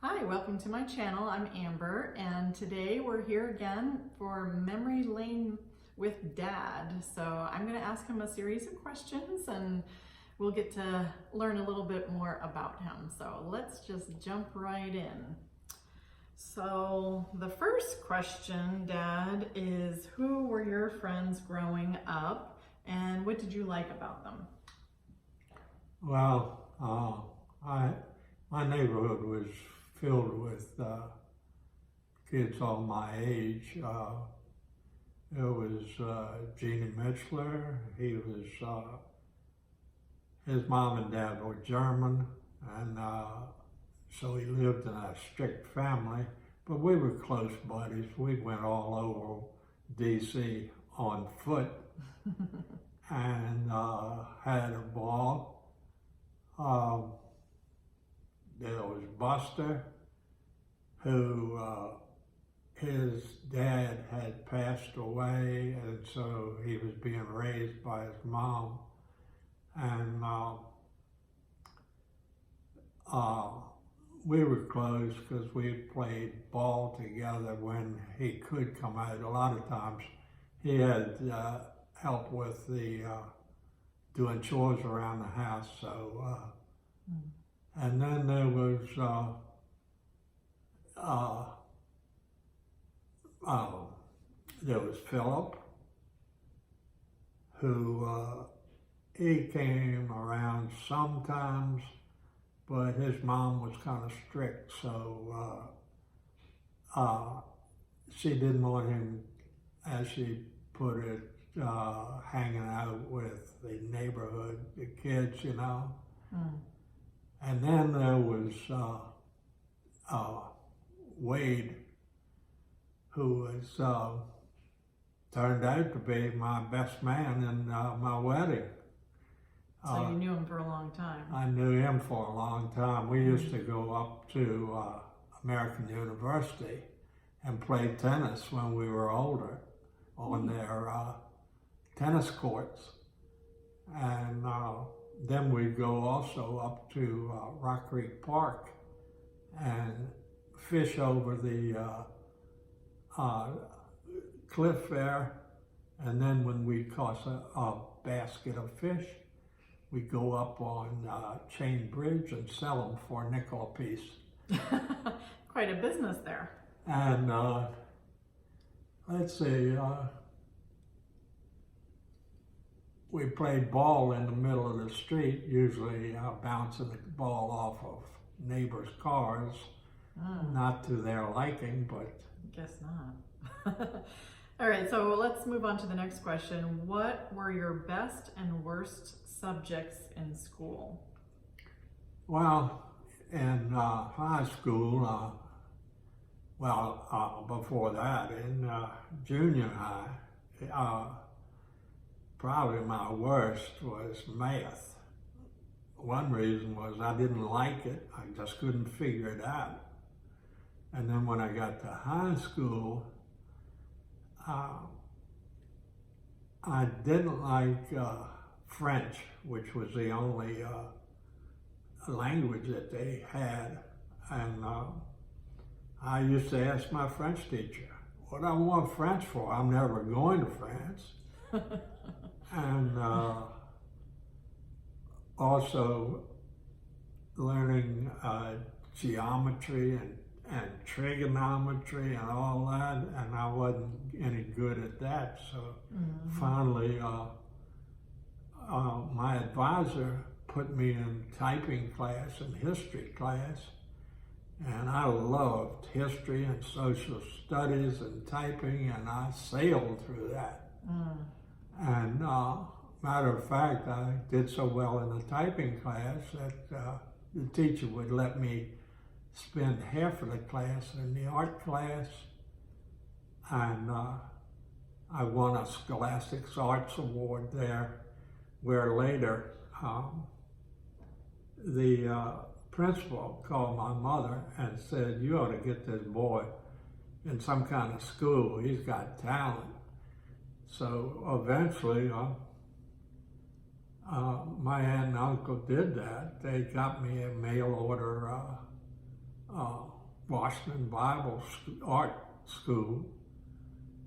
Hi, welcome to my channel. I'm Amber, and today we're here again for Memory Lane with Dad. So I'm going to ask him a series of questions and we'll get to learn a little bit more about him. So let's just jump right in. So the first question, Dad, is who were your friends growing up and what did you like about them? Well, my neighborhood was filled with kids all my age. There was Jeannie Mitzler. His mom and dad were German, and so he lived in a strict family. But we were close buddies. We went all over DC on foot and had a ball. There was Buster, who his dad had passed away, and so he was being raised by his mom. And we were close because we played ball together when he could come out. A lot of times he had help with the doing chores around the house. So, and then there was Philip, who he came around sometimes, but his mom was kind of strict, so she didn't want him, as she put it, hanging out with the neighborhood, the kids, you know. And then there was Wade, who was turned out to be my best man in my wedding. So you knew him for a long time. I knew him for a long time. We used to go up to American University and play tennis when we were older on their tennis courts. And then we'd go also up to Rock Creek Park and fish over the cliff there. And then when we caught a basket of fish, we go up on Chain Bridge and sell them for a nickel a piece. Quite a business there. And let's see, we played ball in the middle of the street, usually bouncing the ball off of neighbors' cars. Not to their liking, but... Guess not. All right, so let's move on to the next question. What were your best and worst subjects in school? Well, in high school, before that, in junior high, probably my worst was math. One reason was I didn't like it. I just couldn't figure it out. And then when I got to high school, I didn't like French, which was the only language that they had. And I used to ask my French teacher, what do I want French for? I'm never going to France. And also learning geometry and trigonometry and all that, and I wasn't any good at that. So finally, my advisor put me in typing class and history class, and I loved history and social studies and typing, and I sailed through that. And matter of fact, I did so well in the typing class that the teacher would let me spend half of the class in the art class, and I won a Scholastics Arts Award there, where later the principal called my mother and said, you ought to get this boy in some kind of school, he's got talent. So eventually my aunt and uncle did that. They got me a mail order Boston Bible Art School.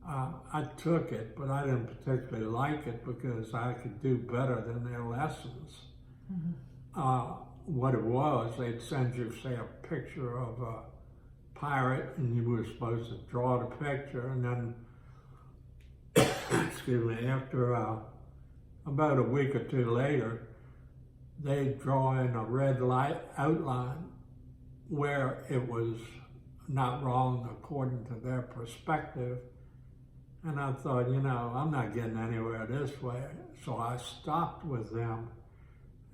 I took it, but I didn't particularly like it because I could do better than their lessons. What it was, they'd send you, say, a picture of a pirate, and you were supposed to draw the picture, and then, excuse me, after about a week or two later, they'd draw in a red light outline where it was not wrong according to their perspective. And I thought, you know, I'm not getting anywhere this way. So I stopped with them,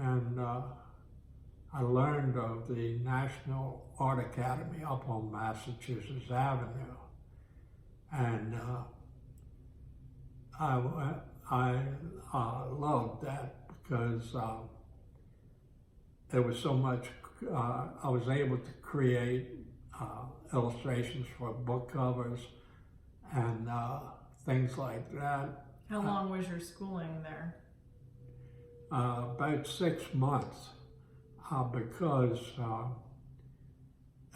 and I learned of the National Art Academy up on Massachusetts Avenue. And I loved that because there was so much, I was able to create illustrations for book covers and things like that. How long was your schooling there? About 6 months, because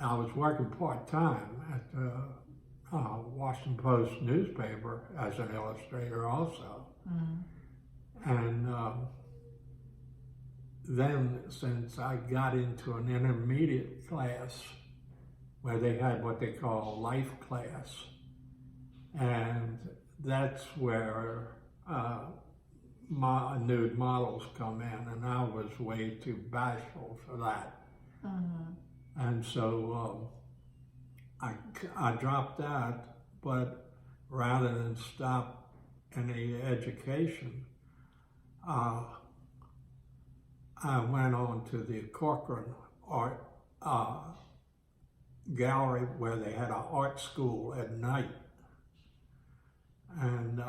I was working part-time at the Washington Post newspaper as an illustrator also. And then since I got into an intermediate class where they had what they call life class, and that's where my nude models come in, and I was way too bashful for that. And so I dropped that, but rather than stop any education, I went on to the Corcoran Art Gallery where they had an art school at night. And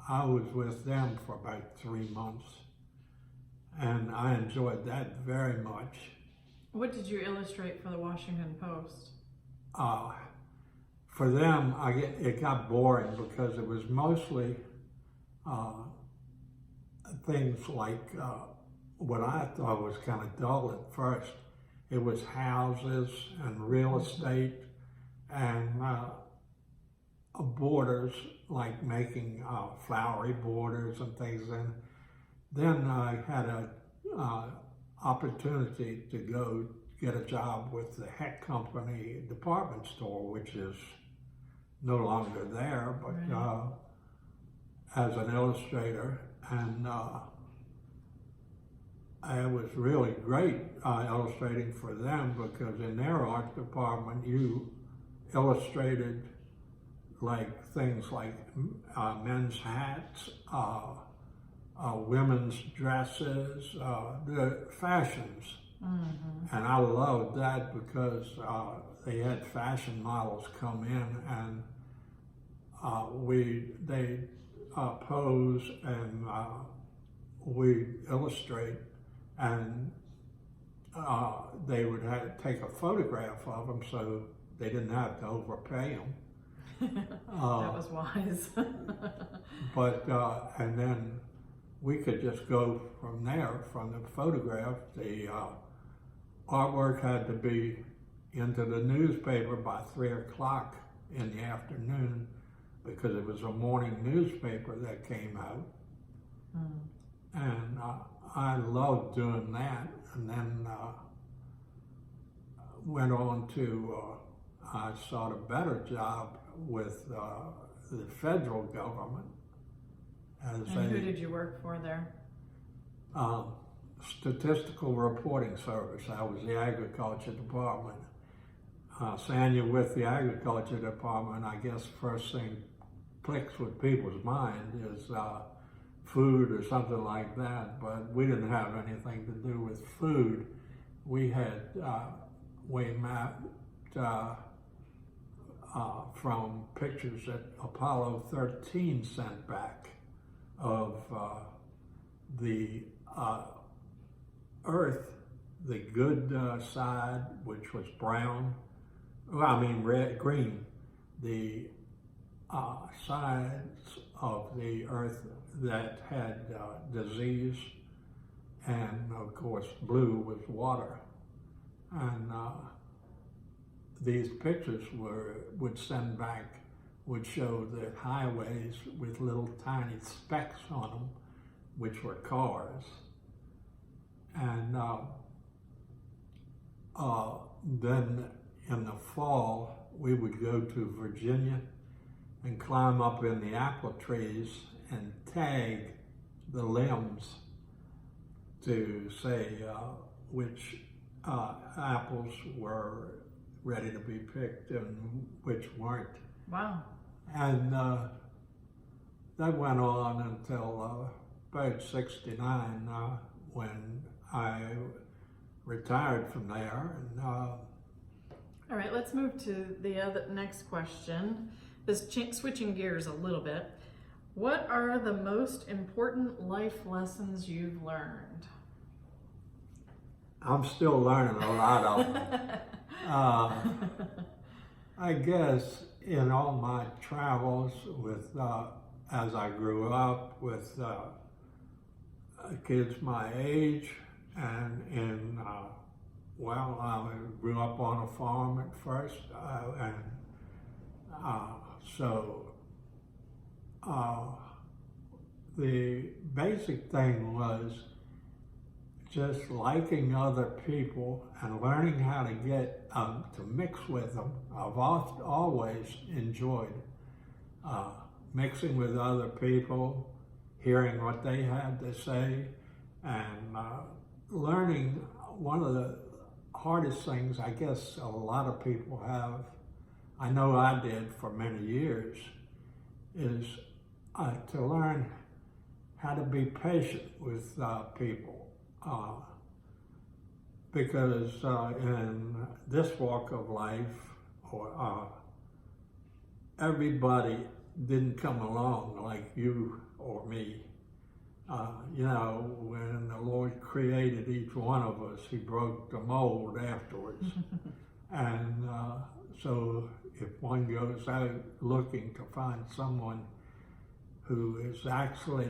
I was with them for about 3 months, and I enjoyed that very much. What did you illustrate for the Washington Post? For them, it got boring because it was mostly things like what I thought was kind of dull at first. It was houses and real estate and borders, like making flowery borders and things. And then I had an opportunity to go get a job with the Heck Company department store, which is no longer there, but as an illustrator. And it was really great illustrating for them, because in their art department you illustrated like things like men's hats, women's dresses, the fashions. And I loved that because they had fashion models come in, and they pose, and we illustrate, and they would take a photograph of them so they didn't have to overpay them. That was wise. But and then we could just go from there, from the photograph. The artwork had to be into the newspaper by 3 o'clock in the afternoon, because it was a morning newspaper that came out. And I loved doing that. And then went on to, I sought a better job with the federal government. And who did you work for there? Statistical Reporting Service. I was the Agriculture Department. Saying you're with the Agriculture Department, I guess first thing clicks with people's mind is food or something like that, but we didn't have anything to do with food. We had, we mapped from pictures that Apollo 13 sent back of the Earth, the good side, which was brown, well, I mean green, the sides of the Earth that had disease, and of course blue was water. And these pictures would send back, would show the highways with little tiny specks on them, which were cars. And then in the fall, we would go to Virginia and climb up in the apple trees and tag the limbs to say which apples were ready to be picked and which weren't. Wow. And that went on until about 69 when I retired from there. And, all right, let's move to the next question. This switching gears a little bit. What are the most important life lessons you've learned? I'm still learning a lot of them. I guess in all my travels with, as I grew up with kids my age, and in, well, I grew up on a farm at first, so the basic thing was just liking other people and learning how to get to mix with them. I've always enjoyed mixing with other people, hearing what they had to say, and learning. One of the hardest things I guess a lot of people have, I know I did for many years, is to learn how to be patient with people. Because in this walk of life, everybody didn't come along like you or me. You know, when the Lord created each one of us, He broke the mold afterwards. And so if one goes out looking to find someone who is actually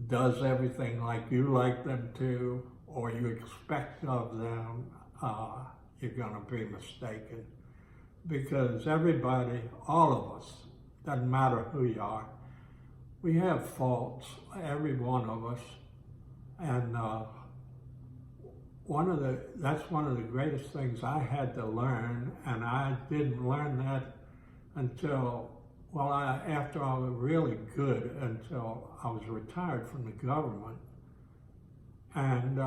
does everything like you like them to, or you expect of them, you're gonna be mistaken. Because everybody, all of us, doesn't matter who you are, we have faults, every one of us. And that's one of the greatest things I had to learn, and I didn't learn that until, well, after I was really good, until I was retired from the government. And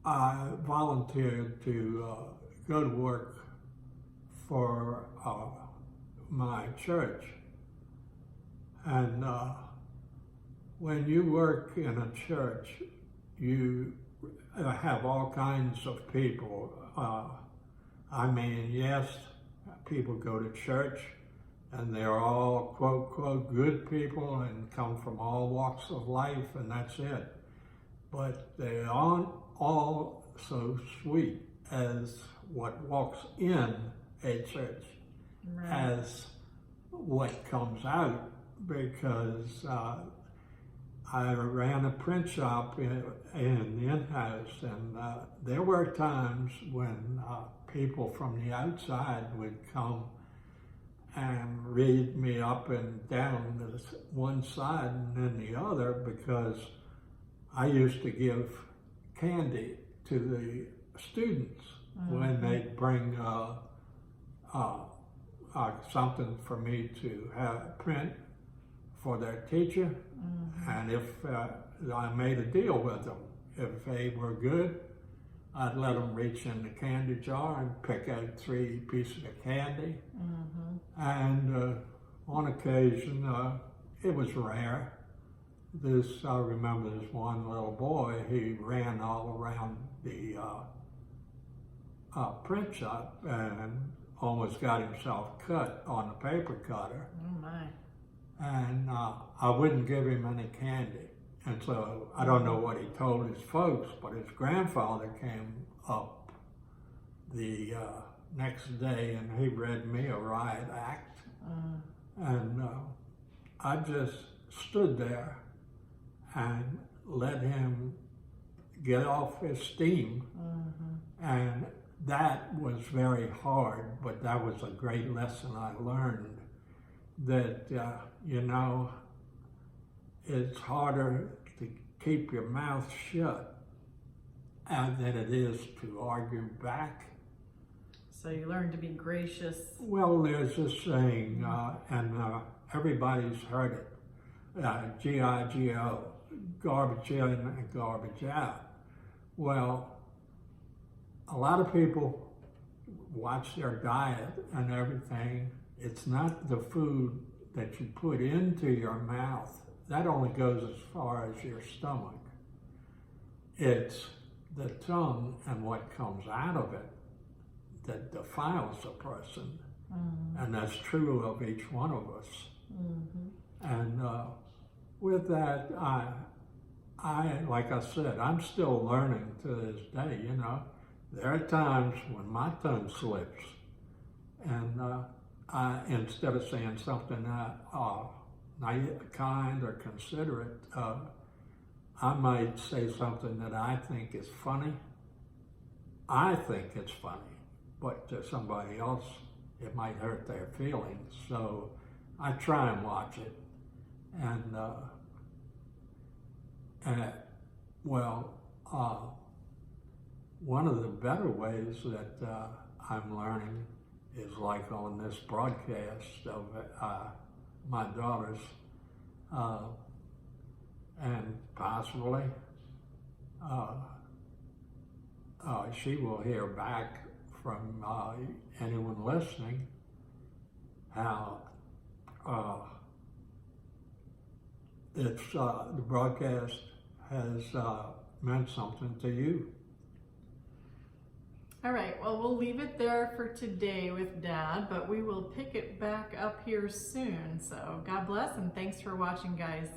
I volunteered to go to work for my church. And when you work in a church, you have all kinds of people. I mean, yes, people go to church and they're all, quote, quote, good people and come from all walks of life, and that's it. But they aren't all so sweet as what walks in a church, right, as what comes out. Because I ran a print shop in the in-house, and there were times when people from the outside would come and read me up and down this one side and then the other, because I used to give candy to the students when they'd bring something for me to have print for their teacher. And if I made a deal with them, if they were good, I'd let them reach in the candy jar and pick out 3 pieces of candy. And on occasion, it was rare. I remember this one little boy, he ran all around the print shop and almost got himself cut on the paper cutter. Oh my. And I wouldn't give him any candy. And so I don't know what he told his folks, but his grandfather came up the next day and he read me a riot act. And I just stood there and let him get off his steam. And that was very hard, but that was a great lesson I learned, that, you know, it's harder to keep your mouth shut than it is to argue back. So you learn to be gracious. Well, there's this saying, and everybody's heard it, G-I-G-O, garbage in and garbage out. Well, a lot of people watch their diet and everything. It's not the food that you put into your mouth. That only goes as far as your stomach. It's the tongue and what comes out of it that defiles a person. Mm-hmm. And that's true of each one of us. Mm-hmm. And with that, I, like I said, I'm still learning to this day, you know. There are times when my tongue slips, and instead of saying something kind or considerate, I might say something that I think is funny. I think it's funny, but to somebody else, it might hurt their feelings. So I try and watch it. And one of the better ways that I'm learning is like on this broadcast of my daughters, and possibly she will hear back from anyone listening how the broadcast has meant something to you. All right, well, we'll leave it there for today with Dad, but we will pick it back up here soon. So God bless, and thanks for watching, guys.